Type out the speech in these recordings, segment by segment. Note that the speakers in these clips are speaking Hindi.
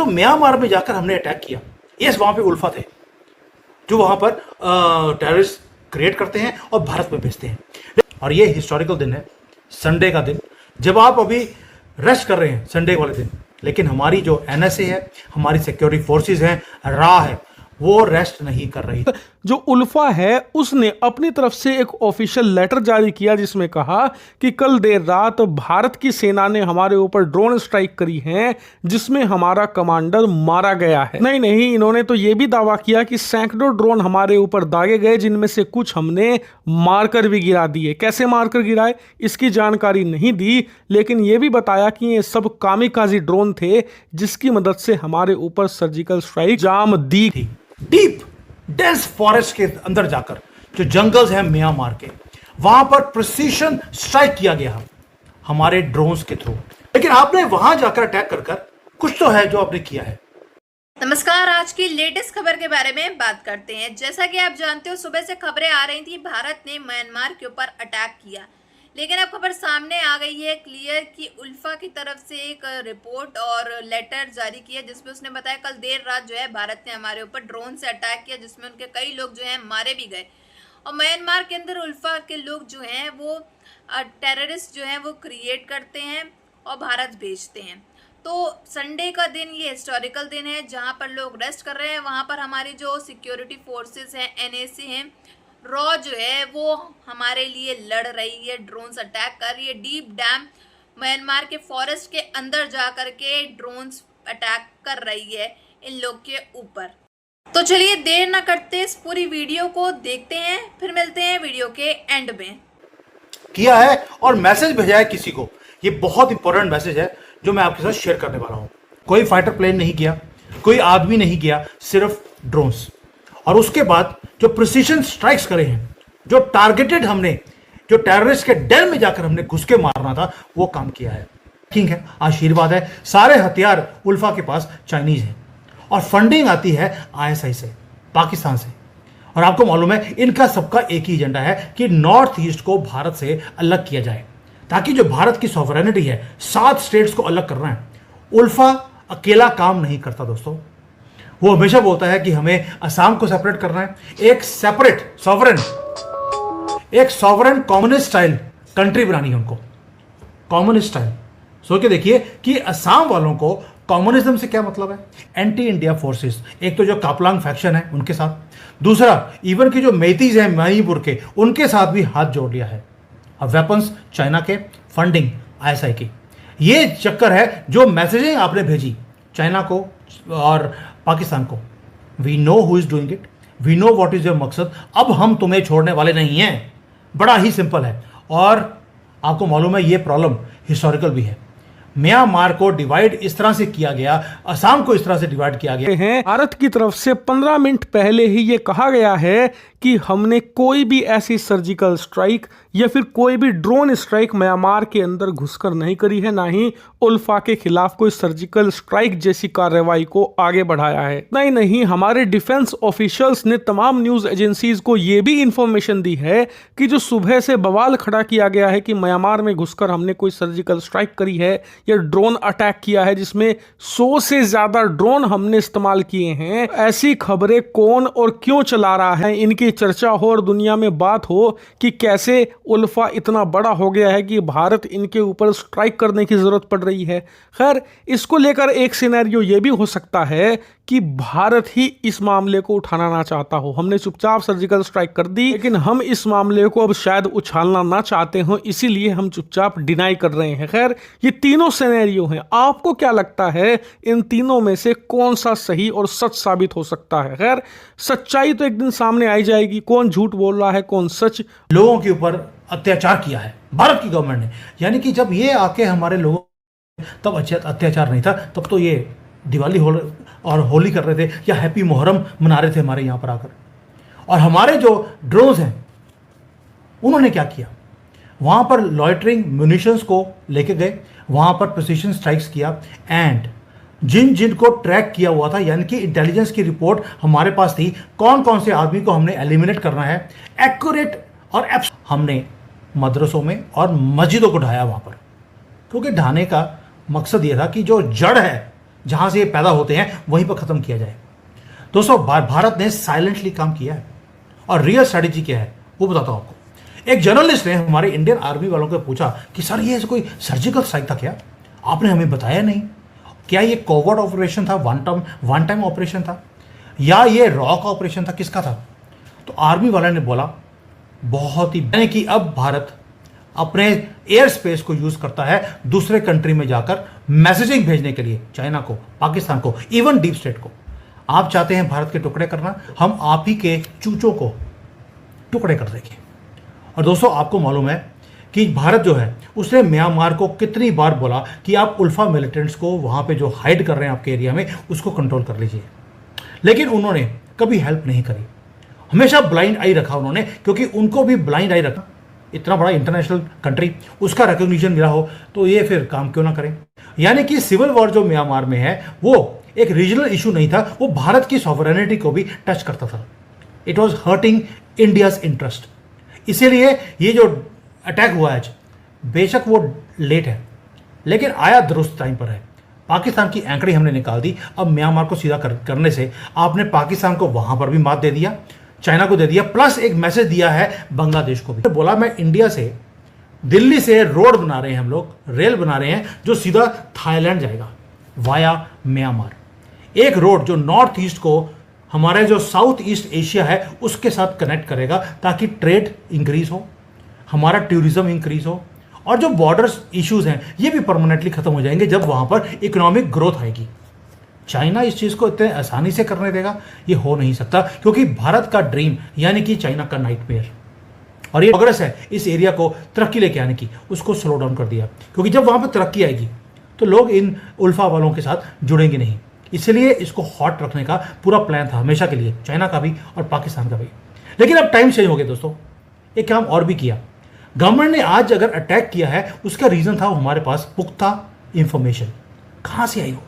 तो म्यांमार में जाकर हमने अटैक किया। यस, वहां पे उल्फा थे जो वहां पर टेररिस्ट क्रिएट करते हैं और भारत में भेजते हैं। और ये हिस्टोरिकल दिन है, संडे का दिन, जब आप अभी रेस्ट कर रहे हैं संडे वाले दिन, लेकिन हमारी जो एनएसए है, हमारी सिक्योरिटी फोर्सेस हैं, रा है, वो रेस्ट नहीं कर रही। जो उल्फा है उसने अपनी तरफ से एक ऑफिशियल लेटर जारी किया जिसमें कहा कि कल देर रात भारत की सेना ने हमारे ऊपर ड्रोन स्ट्राइक करी है जिसमें हमारा कमांडर मारा गया है। नहीं, इन्होंने तो यह भी दावा किया कि सैकड़ों ड्रोन हमारे ऊपर दागे गए, जिनमें से कुछ हमने मारकर भी गिरा दिए। कैसे मारकर गिराए इसकी जानकारी नहीं दी, लेकिन यह भी बताया कि ये सब कामिकाजी ड्रोन थे जिसकी मदद से हमारे ऊपर सर्जिकल स्ट्राइक जाम दी थी। डीप डेंस फॉरेस्ट के अंदर जाकर, जो जंगल्स हैं म्यांमार के, वहां पर प्रिसीशन स्ट्राइक किया गया हमारे ड्रोन्स के थ्रू। लेकिन आपने वहां जाकर अटैक कर कुछ तो है जो आपने किया है। नमस्कार, आज की लेटेस्ट खबर के बारे में बात करते हैं। जैसा कि आप जानते हो, सुबह से खबरें आ रही थी भारत ने म्यांमार के ऊपर अटैक किया, लेकिन अब खबर सामने आ गई है क्लियर कि उल्फा की तरफ से एक रिपोर्ट और लेटर जारी किया जिसमें उसने बताया कल देर रात जो है भारत ने हमारे ऊपर ड्रोन से अटैक किया, जिसमें उनके कई लोग जो हैं मारे भी गए। और म्यांमार के अंदर उल्फा के लोग जो हैं वो टेररिस्ट जो हैं वो क्रिएट करते हैं और भारत भेजते हैं। तो संडे का दिन ये हिस्टोरिकल दिन है जहाँ पर लोग रेस्ट कर रहे हैं। वहाँ पर हमारी जो सिक्योरिटी फोर्सेस हैं, एनएसी हैं, रॉ जो है वो हमारे लिए लड़ रही है, ड्रोन्स अटैक कर रही है। डीप डैम म्यांमार के फॉरेस्ट के अंदर जा कर के ड्रोन्स अटैक कर रही है इन लोग के ऊपर। तो चलिए देर ना करते इस पूरी वीडियो को देखते हैं, फिर मिलते हैं वीडियो के एंड में। किया है और मैसेज भेजा है किसी को, ये बहुत इंपॉर्टेंट मैसेज है जो मैं आपके साथ शेयर करने वाला हूं। कोई फाइटर प्लेन नहीं किया, कोई आदमी नहीं किया, सिर्फ ड्रोन्स। और उसके बाद जो प्रिसीशन स्ट्राइक्स करे हैं, जो टारगेटेड हमने, जो टेररिस्ट के डेल में जाकर हमने घुस के मारना था, वो काम किया है। ठीक है, आशीर्वाद है। सारे हथियार उल्फा के पास चाइनीज हैं और फंडिंग आती है आईएसआई से, पाकिस्तान से। और आपको मालूम है इनका सबका एक ही एजेंडा है कि नॉर्थ ईस्ट को भारत से अलग किया जाए, ताकि जो भारत की सॉवरेनिटी है, 7 स्टेट्स को अलग करना है। उल्फा अकेला काम नहीं करता दोस्तों, वो हमेशा बोलता है कि हमें असम को सेपरेट करना है, एक separate sovereign communist style country बनानी है उनको। कम्युनिस्ट स्टाइल सोच के देखिए कि असम वालों को कम्युनिज्म से क्या मतलब है। एंटी इंडिया फोर्सेस, एक तो जो कापलांग फैक्शन है उनके साथ, दूसरा इवन की जो मेतीज हैं मणिपुर के, उनके साथ भी हाथ जोड़ लिया है। अब वेपन्स चाइना के, फंडिंग आईएसआई की, ये चक्कर है। जो मैसेजिंग आपने भेजी चाइना को और पाकिस्तान को, we know who is doing it, we know what is your मकसद। अब हम तुम्हें छोड़ने वाले नहीं हैं, बड़ा ही सिंपल है। और आपको मालूम है ये प्रॉब्लम हिस्टोरिकल भी है। म्यांमार को डिवाइड इस तरह से किया गया, असम को इस तरह से डिवाइड किया गया है। भारत की तरफ से 15 मिनट पहले ही ये कहा गया है कि हमने कोई भी ऐसी सर्जिकल स्ट्राइक या फिर कोई भी ड्रोन स्ट्राइक म्यांमार के अंदर घुसकर नहीं करी है, ना ही उल्फा के खिलाफ कोई सर्जिकल स्ट्राइक जैसी कार्रवाई को आगे बढ़ाया है। नहीं, हमारे डिफेंस ऑफिशियल्स ने तमाम न्यूज एजेंसीज को यह भी इंफॉर्मेशन दी है कि जो सुबह से बवाल खड़ा किया गया है कि म्यांमार में घुसकर हमने कोई सर्जिकल स्ट्राइक करी है या ड्रोन अटैक किया है जिसमें 100 से ज्यादा ड्रोन हमने इस्तेमाल किए हैं, ऐसी खबरें कौन और क्यों चला रहा है, इनकी चर्चा हो और दुनिया में बात हो कि कैसे उल्फा इतना बड़ा हो गया है कि भारत इनके ऊपर स्ट्राइक करने की जरूरत पड़ रही है। खैर, इसको लेकर एक सिनेरियो यह भी हो सकता है कि भारत ही इस मामले को उठाना ना चाहता हो। हमने चुपचाप सर्जिकल स्ट्राइक कर दी, लेकिन हम इस मामले को अब शायद उछालना ना चाहते हो, इसीलिए हम चुपचाप डिनाई कर रहे हैं। खैर, ये तीनों सिनेरियो हैं, आपको क्या लगता है इन तीनों में से कौन सा सही और सच साबित हो सकता है? खैर, सच्चाई तो एक दिन सामने आई जाएगी, कौन झूठ बोल रहा है कौन सच। लोगों के ऊपर अत्याचार किया है भारत की गवर्नमेंट ने, यानी कि जब ये आके हमारे लोगों, तब अत्याचार नहीं था, तब तो ये दिवाली और होली कर रहे थे या हैप्पी मुहर्रम मना रहे थे हमारे यहाँ पर आकर। और हमारे जो ड्रोन्स हैं उन्होंने क्या किया, वहाँ पर लॉइटरिंग म्यूनिशंस को लेके गए, वहाँ पर प्रिसीशन स्ट्राइक्स किया एंड जिन को ट्रैक किया हुआ था, यानी कि इंटेलिजेंस की रिपोर्ट हमारे पास थी, कौन कौन से आदमी को हमने एलिमिनेट करना है, एक्यूरेट और हमने मदरसों में और मस्जिदों को ढाया वहाँ पर। क्योंकि ढाने का मकसद ये था कि जो जड़ है जहां से ये पैदा होते हैं वहीं पर खत्म किया जाए। दोस्तों भारत ने साइलेंटली काम किया है और रियल स्ट्रेटेजी क्या है वो बताता हूं आपको। एक जर्नलिस्ट ने हमारे इंडियन आर्मी वालों को पूछा कि सर ये कोई सर्जिकल स्ट्राइक था क्या, आपने हमें बताया नहीं, क्या ये कोवर्ट ऑपरेशन था, वन टाइम ऑपरेशन था, या ये रॉ का ऑपरेशन था, किसका था? तो आर्मी वाले ने बोला बहुत ही, यानी कि अब भारत अपने एयर स्पेस को यूज करता है दूसरे कंट्री में जाकर मैसेजिंग भेजने के लिए, चाइना को, पाकिस्तान को, इवन डीप स्टेट को। आप चाहते हैं भारत के टुकड़े करना, हम आप ही के चूचों को टुकड़े कर देंगे। और दोस्तों आपको मालूम है कि भारत जो है उसने म्यांमार को कितनी बार बोला कि आप उल्फा मिलिटेंट्स को वहां पे जो हाइड कर रहे हैं आपके एरिया में उसको कंट्रोल कर लीजिए, लेकिन उन्होंने कभी हेल्प नहीं करी, हमेशा ब्लाइंड आई रखा उन्होंने, क्योंकि उनको भी ब्लाइंड आई रखा। इतना बड़ा इंटरनेशनल कंट्री, उसका रिकॉग्निशन मिला हो तो ये फिर काम क्यों ना करें। यानी कि सिविल वॉर जो म्यांमार में है वो एक रीजनल इशू नहीं था, वो भारत की सॉवरेनिटी को भी टच करता था। It was hurting India's interest. इसीलिए ये जो अटैक हुआ है आज, बेशक वो लेट है लेकिन आया दुरुस्त टाइम पर है। पाकिस्तान की एंकड़ी हमने निकाल दी। अब म्यांमार को सीधा करने से आपने पाकिस्तान को वहां पर भी मात दे दिया, चाइना को दे दिया, प्लस एक मैसेज दिया है बांग्लादेश को भी। बोला मैं इंडिया से, दिल्ली से रोड बना रहे हैं हम लोग, रेल बना रहे हैं जो सीधा थाईलैंड जाएगा वाया म्यांमार। एक रोड जो नॉर्थ ईस्ट को हमारे जो साउथ ईस्ट एशिया है उसके साथ कनेक्ट करेगा, ताकि ट्रेड इंक्रीज हो, हमारा टूरिज्म इंक्रीज हो, और जो बॉर्डर्स इश्यूज हैं ये भी परमानेंटली खत्म हो जाएंगे जब वहां पर इकोनॉमिक ग्रोथ आएगी। चाइना इस चीज को इतने आसानी से करने देगा, ये हो नहीं सकता, क्योंकि भारत का ड्रीम यानी कि चाइना का नाइटमेयर, और ये प्रोग्रेस है इस एरिया को तरक्की लेके आने की, उसको स्लो डाउन कर दिया। क्योंकि जब वहां पर तरक्की आएगी तो लोग इन उल्फा वालों के साथ जुड़ेंगे नहीं, इसलिए इसको हॉट रखने का पूरा प्लान था हमेशा के लिए, चाइना का भी और पाकिस्तान का भी। लेकिन अब टाइम चेंज हो गया दोस्तों, एक काम और भी किया गवर्नमेंट ने। आज अगर अटैक किया है उसका रीजन था हमारे पास पुख्ता इंफॉर्मेशन। कहां से आई वो?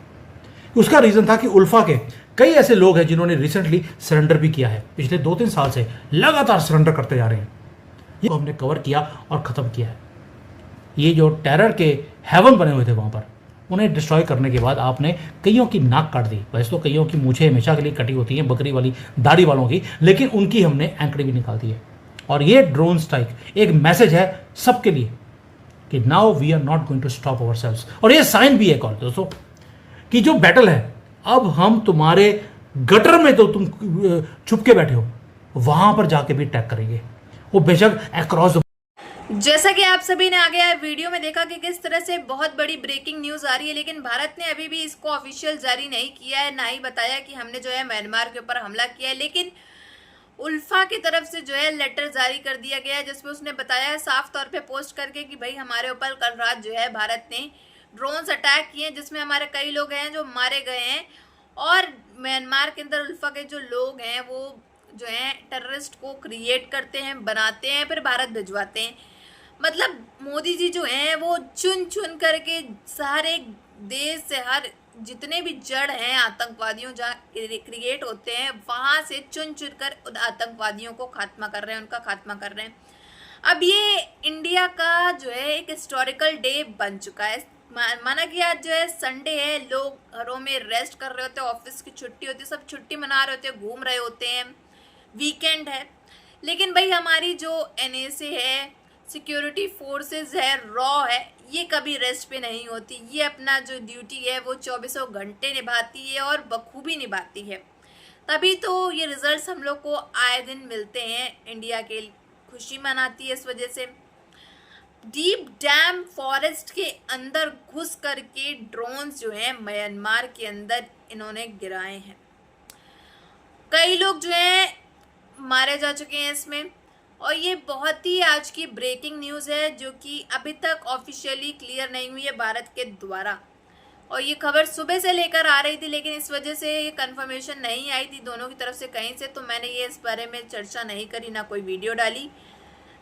उसका रीजन था कि उल्फा के कई ऐसे लोग हैं जिन्होंने रिसेंटली सरेंडर भी किया है, पिछले 2-3 साल से लगातार सरेंडर करते जा रहे हैं। ये हमने कवर किया और खत्म किया है। ये जो टेरर के हेवन बने हुए थे वहां पर, उन्हें डिस्ट्रॉय करने के बाद आपने कईयों की नाक काट दी। वैसे तो कईयों की मूछें हमेशा के लिए कटी होती हैं, बकरी वाली दाढ़ी वालों की, लेकिन उनकी हमने एंकड़ी भी निकाल दी है। और ये ड्रोन स्ट्राइक एक मैसेज है सबके लिए कि now we are not going to stop ourselves. और ये साइन भी है कॉल दोस्तों कि जो बैटल है, अब हम तुम्हारे गटर में तो तुम छुप के बैठे हो, वहां पर जाके भी अटैक करेंगे, वो बेशक अक्रॉस। जैसा कि आप सभी ने आगे वीडियो में देखा कि किस तरह से बहुत बड़ी ब्रेकिंग न्यूज आ रही है, लेकिन भारत ने अभी भी इसको ऑफिशियल जारी नहीं किया है, ना ही बताया कि हमने जो है म्यांमार के ऊपर हमला किया है। लेकिन उल्फा की तरफ से जो है लेटर जारी कर दिया गया है, जिसमें उसने बताया है साफ तौर पे पोस्ट करके कि भाई हमारे ऊपर कल रात जो है भारत ने ड्रोन्स अटैक किए, जिसमें हमारे कई लोग हैं जो मारे गए हैं, और म्यांमार के अंदर उल्फा के जो लोग हैं वो जो है टेररिस्ट को क्रिएट करते हैं, बनाते हैं, फिर भारत भिजवाते हैं। मतलब मोदी जी जो हैं वो चुन चुन करके सारे देश से, हर जितने भी जड़ हैं आतंकवादियों जहाँ क्रिएट होते हैं वहाँ से चुन चुन कर आतंकवादियों को खात्मा कर रहे हैं, उनका खात्मा कर रहे हैं। अब ये इंडिया का जो है एक हिस्टोरिकल डे बन चुका है। माना कि आज जो है संडे है, लोग घरों में रेस्ट कर रहे होते हैं, ऑफिस की छुट्टी होती है, सब छुट्टी मना रहे होते हैं, घूम रहे होते हैं, वीकेंड है। लेकिन भाई हमारी जो NSA है, सिक्योरिटी फोर्सेस है, रॉ है, ये कभी रेस्ट पे नहीं होती। ये अपना जो ड्यूटी है वो 24 घंटे निभाती है और बखूबी निभाती है। तभी तो ये रिजल्ट्स हम लोग को आए दिन मिलते हैं। इंडिया के खुशी मनाती है इस वजह से। डीप डैम फॉरेस्ट के अंदर घुस करके ड्रोन्स जो हैं म्यांमार के अंदर इन्होंने गिराए हैं। कई लोग जो हैं मारे जा चुके हैं इसमें, और ये बहुत ही आज की ब्रेकिंग न्यूज़ है जो कि अभी तक ऑफिशियली क्लियर नहीं हुई है भारत के द्वारा। और ये खबर सुबह से लेकर आ रही थी, लेकिन इस वजह से ये कंफर्मेशन नहीं आई थी दोनों की तरफ से कहीं से, तो मैंने ये इस बारे में चर्चा नहीं करी, ना कोई वीडियो डाली।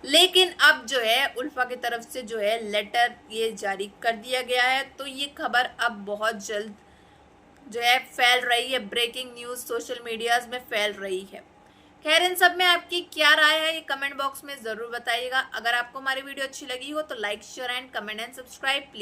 लेकिन अब जो है उल्फा की तरफ से जो है लेटर ये जारी कर दिया गया है, तो ये खबर अब बहुत जल्द जो है फैल रही है, ब्रेकिंग न्यूज़ सोशल मीडियाज़ में फैल रही है। खैर इन सब में आपकी क्या राय है ये कमेंट बॉक्स में ज़रूर बताइएगा। अगर आपको हमारी वीडियो अच्छी लगी हो तो like share and comment and subscribe please.